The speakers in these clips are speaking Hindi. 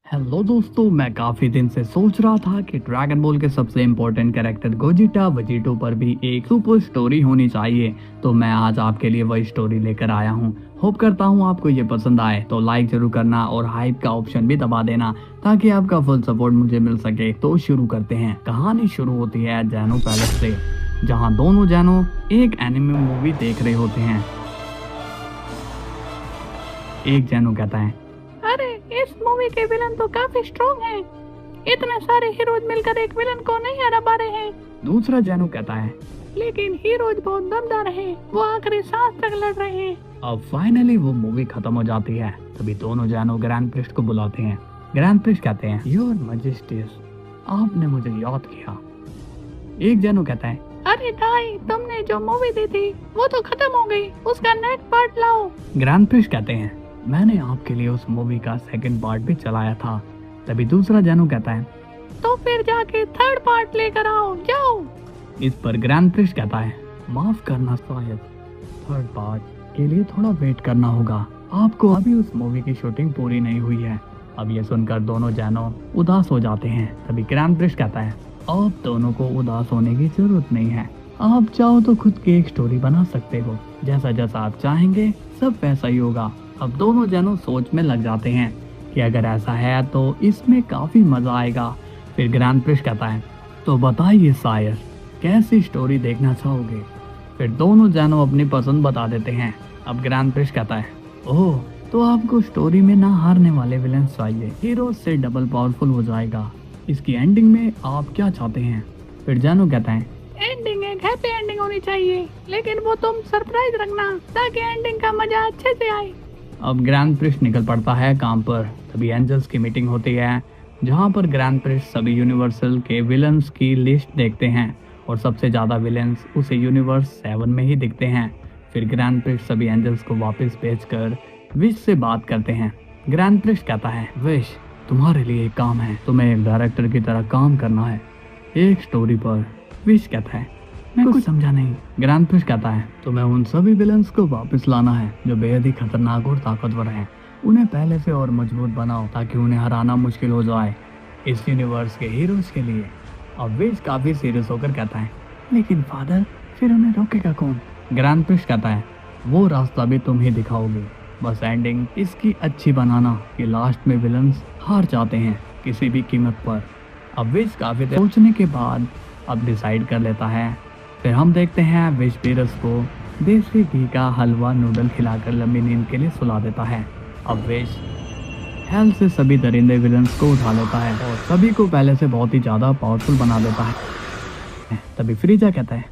हेलो दोस्तों, मैं काफी दिन से सोच रहा था कि ड्रैगन बॉल के सबसे इम्पोर्टेंट कैरेक्टर गोजिटा वजीटो पर भी एक सुपर स्टोरी होनी चाहिए। तो मैं आज आपके लिए वही स्टोरी लेकर आया हूँ। होप करता हूँ आपको ये पसंद आए, तो लाइक जरूर करना और हाइप का ऑप्शन भी दबा देना ताकि आपका फुल सपोर्ट मुझे मिल सके। तो शुरू करते हैं। कहानी शुरू होती है जैनो पैलेस से, जहाँ दोनों जैनो एक एनिमे मूवी देख रहे होते हैं। एक जैनो कहता है, अरे इस मूवी के विलन तो काफी स्ट्रॉन्ग हैं। इतने सारे हीरोज मिलकर एक विलन को नहीं हरा पा रहे हैं। दूसरा जैनो कहता है, लेकिन हीरोज बहुत दमदार हैं। वो आखिरी सांस तक लड़ रहे हैं। अब फाइनली वो मूवी खत्म हो जाती है। तभी दोनों जैनो ग्रैंड प्रिस्ट को बुलाते हैं। ग्रैंड प्रिस्ट कहते हैं, योर मैजेस्टीज, आपने मुझे याद किया। एक जैनो कहता है, अरे भाई, तुमने जो मूवी दी थी वो तो खत्म हो गई, उसका नेक्स्ट पार्ट लाओ। ग्रैंड प्रिस्ट कहते हैं, मैंने आपके लिए उस मूवी का सेकंड पार्ट भी चलाया था। तभी दूसरा जैनो कहता है, तो फिर जाके थर्ड पार्ट लेकर आओ, जाओ। इस पर ग्रैंड प्रिस्ट कहता है, माफ करना शायद थर्ड पार्ट के लिए थोड़ा वेट करना होगा। आपको अभी उस मूवी की शूटिंग पूरी नहीं हुई है। अब ये सुनकर दोनों जैनो उदास हो जाते हैं। तभी ग्रैंड प्रिस्ट कहता है, आप दोनों को उदास होने की जरूरत नहीं है। आप चाहो तो खुद की एक स्टोरी बना सकते हो। जैसा जैसा आप चाहेंगे सब वैसा ही होगा। अब दोनों जैनो सोच में लग जाते हैं कि अगर ऐसा है तो इसमें काफी मजा आएगा। फिर ग्रैंड प्रिस्ट कहता है, तो बताइए शायर, कैसी स्टोरी देखना चाहोगे। फिर दोनों जैनो अपनी पसंद बता देते हैं। अब ग्रैंड प्रिस्ट कहता है, ओह, तो आपको स्टोरी में ना हारने वाले विलन चाहिए, हीरो से डबल पावरफुल हो जाएगा। इसकी एंडिंग में आप क्या चाहते हैं। फिर जैनो कहता है, एंडिंग एक हैप्पी एंडिंग होनी चाहिए, लेकिन वो तुम सरप्राइज रखना ताकि एंडिंग का मजा अच्छे से आए। अब ग्रैंड प्रिस्ट निकल पड़ता है काम पर। तभी एंजल्स की मीटिंग होती है, जहां पर ग्रैंड प्रिस्ट सभी यूनिवर्सल के विलन्स की लिस्ट देखते हैं और सबसे ज्यादा विलन्स उसे यूनिवर्स 7 में ही दिखते हैं। फिर ग्रैंड प्रिस्ट सभी एंजल्स को वापस भेजकर विश से बात करते हैं। ग्रैंड प्रिस्ट कहता है, विश, तुम्हारे लिए एक काम है, तुम्हें एक डायरेक्टर की तरह काम करना है एक स्टोरी पर। विश कहता है, मैं कुछ समझा नहीं। ग्रैंड प्रिस्ट कहता है, तुम्हें उन सभी विलन्स को वापस लाना है जो बेहद ही खतरनाक और ताकतवर हैं। उन्हें पहले से और मजबूत बनाओ ताकि उन्हें हराना मुश्किल हो जाए इस यूनिवर्स के हीरोज के लिए। अब विश काफी सीरियस होकर कहता है, लेकिन फादर, फिर उन्हें रोकेगा कौन। ग्रैंड प्रिस्ट कहता है, वो रास्ता भी तुम ही दिखाओगे। बस एंडिंग इसकी अच्छी बनाना कि लास्ट में विलन्स हार जाते हैं किसी भी कीमत पर। अब विश काफी सोचने के बाद अब डिसाइड कर लेता है। फिर हम देखते हैं विश पेरस को देसी घी का हलवा नूडल खिलाकर लंबी नींद के लिए सुला देता है। अब विश हेल से सभी दरिंदे विलन्स को उठा लेता है और सभी को पहले से बहुत ही ज्यादा पावरफुल बना देता है। तभी फ्रीजा कहता है,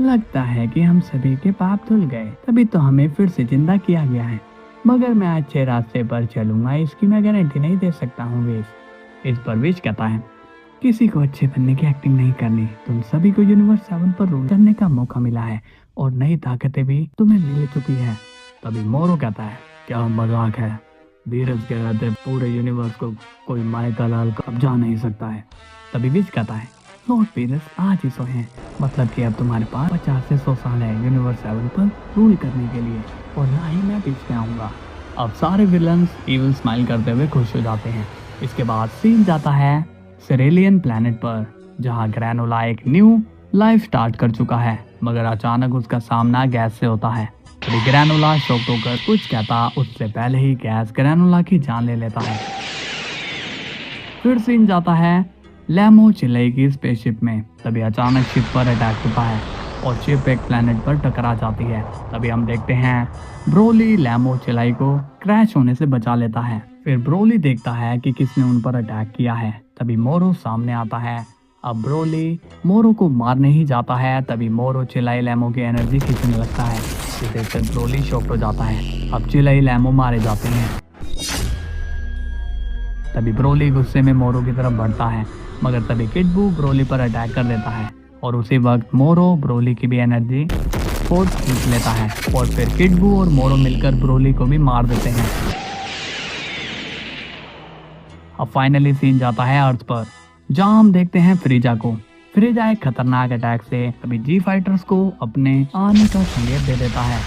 लगता है कि हम सभी के पाप धुल गए, तभी तो हमें फिर से जिंदा किया गया है। मगर मैं अच्छे रास्ते पर चलूंगा, इसकी मैं गारंटी नहीं दे सकता हूँ विश। इस पर विश कहता है, किसी को अच्छे बनने की एक्टिंग नहीं करनी। तुम सभी को यूनिवर्स 7 पर रूल करने का मौका मिला है और नई ताकतें भी तुम्हें मिल चुकी है। तभी मोरो कहता है, क्या मजाक है, धीरज के रहते पूरे यूनिवर्स को कोई माइका लाल कब्जा नहीं सकता है। तभी विश कहता है, लॉर्ड पीरस आज ही सोए हैं, मतलब कि अब तुम्हारे पास 50 से 100 साल है यूनिवर्स 7 पर रूल करने के लिए, और ना ही मैं बीच में आऊंगा। अब सारे विलन्स इविल स्माइल करते हुए खुश हो जाते हैं। इसके बाद सीन जाता है सेरेलियन प्लैनेट पर, जहां ग्रैनोला एक न्यू लाइफ स्टार्ट कर चुका है, मगर अचानक उसका सामना गैस से होता है। तभी ग्रैनोला शॉक होकर कुछ कहता उससे पहले ही गैस ग्रैनोला की जान ले लेता है। फिर सीन जाता है लैमो चिलाई की स्पेसशिप में। तभी अचानक शिप पर अटैक होता है और शिप एक प्लैनेट पर टकरा जाती है। तभी हम देखते हैं ब्रोली लैमो चिलाई को क्रैश होने से बचा लेता है। फिर ब्रोली देखता है कि किसने उन पर अटैक किया है। तभी मोरो सामने आता है। अब ब्रोली मोरो को मारने ही जाता है। तभी मोरो चिलाई लैमो की एनर्जी खींचने लगता है, जिसे देखकर ब्रोली शॉक हो जाता है। अब चिलाई लैमो मारे जाते हैं। तभी ब्रोली गुस्से में मोरो की तरफ बढ़ता है, मगर तभी किड बू ब्रोली पर अटैक कर देता है और उसी वक्त मोरो ब्रोली की भी एनर्जी फोर्स खींच लेता है और फिर किड बू और मोरो मिलकर ब्रोली को भी मार देते हैं। अब फाइनली सीन जाता है अर्थ पर, जहां हम देखते हैं फ्रीजा को। फ्रीजा एक खतरनाक अटैक से अभी जी फाइटर्स को अपने आने का संकेत दे देता है।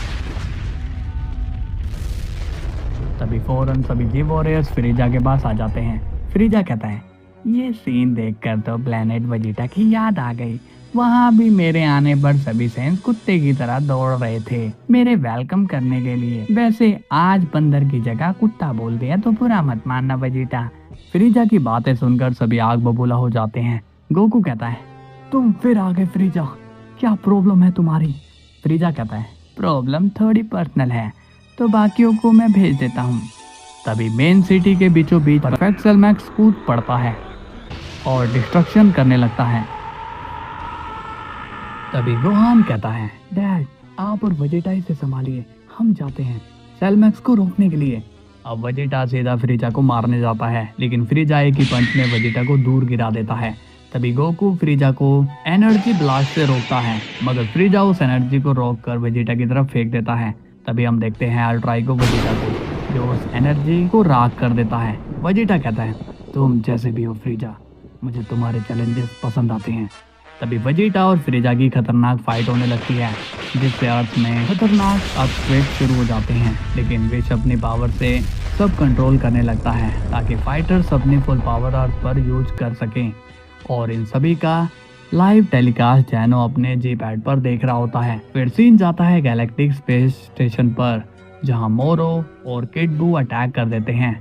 तभी फौरन सभी जी वॉरियर्स फ्रीजा के पास आ जाते हैं फ्रीजा कहता है, ये सीन देखकर तो प्लेनेट वेजिटा की याद आ गई। वहाँ भी मेरे आने पर सभी सेंस कुत्ते की तरह दौड़ रहे थे मेरे वेलकम करने के लिए। वैसे आज बंदर की जगह कुत्ता बोल दिया तो बुरा मत मानना वेजिटा। फ्रीजा की बातें सुनकर सभी आग बबूला हो जाते हैं। गोकू कहता है, तुम फिर आ गए फ्रीजा, क्या प्रॉब्लम है तुम्हारी? फ्रीजा कहता है, प्रॉब्लम थोड़ी पर्सनल है तो बाकियों को मैं भेज देता हूँ। तभी मेन सिटी के बीचों बीच परफेक्ट सेलमैक्स कूद पड़ता है और डिस्ट्रक्शन करने लगता है। तभी गोहान कहता है, डैड आप और वेजिटा इसे संभालिए, हम जाते हैं सेलमैक्स को रोकने के लिए। अब वेजिटा सीधा फ्रीजा को मारने जाता है, लेकिन फ्रीजा एक ही पंच में वेजिटा को दूर गिरा देता है। तभी गोकू फ्रीजा को एनर्जी ब्लास्ट से रोकता है, मगर फ्रीजा उस एनर्जी को रोककर वेजिटा की तरफ फेंक देता है। तभी हम देखते हैं अल्ट्राइगो वेजिटा को, जो उस एनर्जी को राख कर देता है। वेजिटा कहता है, तुम जैसे भी हो फ्रीजा, मुझे तुम्हारे चैलेंजेस पसंद आते हैं। तभी वेजिटा और फ्रीजा की खतरनाक फाइट होने लगती है, जिससे अर्थ में खतरनाक अर्थक्वेक शुरू हो जाते हैं। लेकिन विश अपनी पावर से सब कंट्रोल करने लगता है ताकि फाइटर्स अपनी फुल पावर अर्थ पर यूज कर सकें। और इन सभी का लाइव टेलीकास्ट जैनो अपने जी पैड पर देख रहा होता है। फिर सीन जाता है गैलेक्टिक स्पेस स्टेशन पर, जहां मोरो और किड बू अटैक कर देते हैं।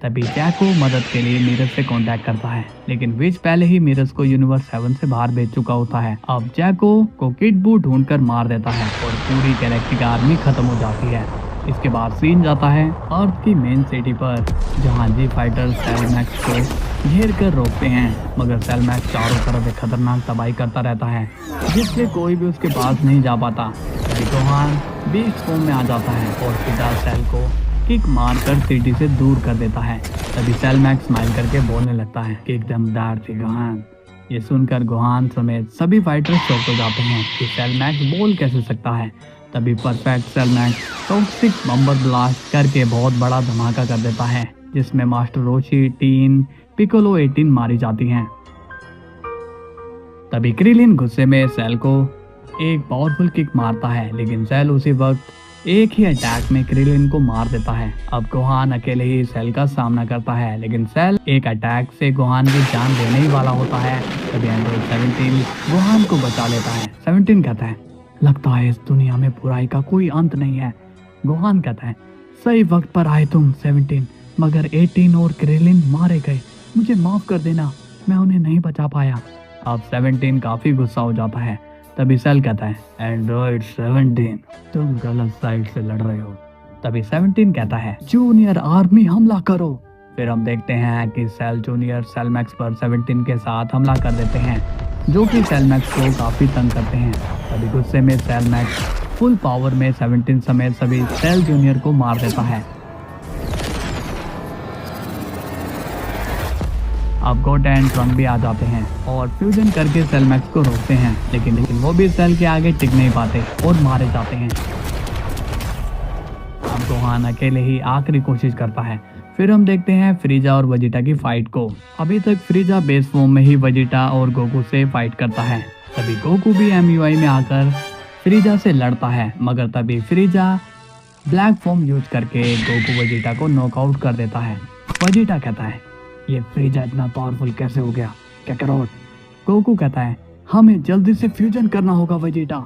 तभी जैको मदद के लिए मीरस से कांटेक्ट करता है, लेकिन विच पहले ही मीरस को यूनिवर्स 7 से बाहर भेज चुका होता है। अब जैको को किड बू ढूंढकर मार देता है और पूरी गैलेक्टिक आर्मी खत्म हो जाती है। इसके बाद सीन जाता है अर्थ की मेन सिटी पर, जहां जी फाइटर्स सेलमैक्स को घेर कर रोकते हैं, मगर सेलमैक्स चारों तरफ एक खतरनाक तबाही करता रहता है, जिससे कोई भी उसके पास नहीं जा पाता। तभी गोहान बीस्ट फॉर्म में आ जाता है और सीधा सेल को किक मारकर सिटी से दूर कर देता है। तभी सेलमैक्स स्माइल करके बोलने लगता है कि एकदम दमदार थी गोहान। ये सुनकर गोहान समेत सभी फाइटर्स शॉक हो जाते हैं कि सेलमैक्स बोल कैसे सकता है। तभी परफेक्ट सेलमैक्स टॉक्सिक बम्बर ब्लास्ट करके बहुत बड़ा धमाका कर देता है, जिसमें मास्टर रोशी, टीन, पिकोलो 18 मारी जाती हैं। तभी क्रिलिन गुस्से में सेल को एक पावरफुल किक मारता है, लेकिन सेल उसी वक्त एक ही अटैक में क्रिलिन को मार देता है। अब गोहान अकेले ही सेल का सामना करता है, लेकिन सेल एक अटैक से गोहान की जान देने ही वाला होता है। तभी एंड्रॉइड 17 गोहान को बचा लेता है। 17 कहता है, लगता है इस दुनिया में बुराई का कोई अंत नहीं है। गोहान कहता है, सही वक्त पर आए तुम 17, मगर 18 और क्रिलिन मारे गए, मुझे माफ कर देना, मैं उन्हें नहीं बचा पाया। अब 17 काफी गुस्सा हो जाता है। तभी सेल कहता है, एंड्रॉइड 17 तुम गलत साइड से लड़ रहे हो। तभी 17 कहता है, जूनियर आर्मी हमला करो। फिर हम देखते हैं कि सेल जूनियर सेलमैक्स पर 17 के साथ हमला कर देते हैं, जो कि सेलमैक्स को काफी तंग करते हैं। तभी गुस्से में सेलमैक्स फुल पावर में 17 समेत सभी सेल जूनियर को मार देता है। अब गोट एंड ट्रंक भी आ जाते हैं और फ्यूजन करके सेलमैक्स को रोकते हैं, लेकिन वो भी सेल के आगे टिक नहीं पाते और मारे जाते हैं। अब गोहान अकेले ही आखिरी कोशिश करता है। फिर हम देखते हैं फ्रीजा और वेजिटा की फाइट को। अभी तक फ्रीजा बेस फॉर्म में ही वेजिटा और गोकू से फाइट करता है। तभी गोकू भी MUI में आकर फ्रीजा से लड़ता है, मगर तभी फ्रीजा ब्लैक फॉर्म यूज करके गोकू वेजिटा को नॉकआउट कर देता है। वेजिटा कहता है, ये फ्रीजा इतना पावरफुल कैसे हो गया, क्या करो? गोकू कहता है, हमें जल्दी से फ्यूजन करना होगा वेजिटा।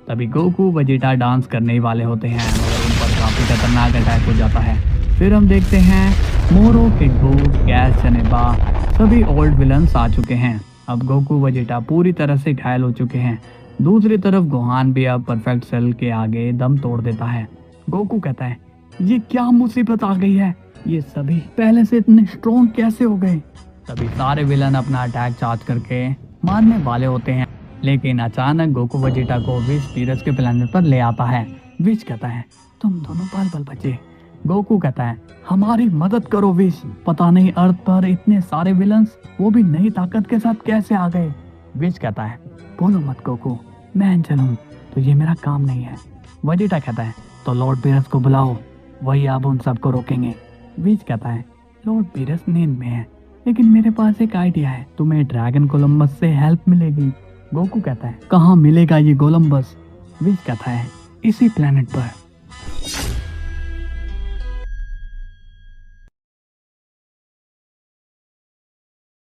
तभी गोकू वेजिटा डांस करने ही वाले होते हैं, मगर उन पर काफी खतरनाक अटैक हो जाता है। फिर हम देखते हैं मोरो, किड बू, गैस, चनेबा सभी ओल्ड विलन्स आ चुके हैं। अब गोकू वेजिटा पूरी तरह से घायल हो चुके हैं। दूसरी तरफ गोहान भी अब परफेक्ट सेल के आगे दम तोड़ देता है। गोकू कहता है, ये क्या मुसीबत आ गई है, ये सभी पहले से इतने स्ट्रॉन्ग कैसे हो गए? तभी सारे विलन अपना अटैक चार्ज करके मारने वाले होते हैं, लेकिन अचानक गोकू वेजिटा को विश टीरस के प्लेनेट पर ले आता है। विश कहता है, तुम दोनों पल पल बचे। गोकू कहता है, हमारी मदद करो विश, पता नहीं अर्थ पर इतने सारे विलन्स वो भी नई ताकत के साथ कैसे आ गए। विश कहता है, बोलो मत गोकू, मैं एंजल हूँ तो ये मेरा काम नहीं है। वेजिटा कहता है, तो लॉर्ड बीरस को बुलाओ, वही अब उन सबको रोकेंगे। विश कहता है, लॉर्ड बीरस नींद में है, लेकिन मेरे पास एक आइडिया है, तुम्हें ड्रैगन कोलंबस से हेल्प मिलेगी। गोकू कहता है, कहाँ मिलेगा ये कोलंबस? विश कहता है, इसी प्लेनेट पर।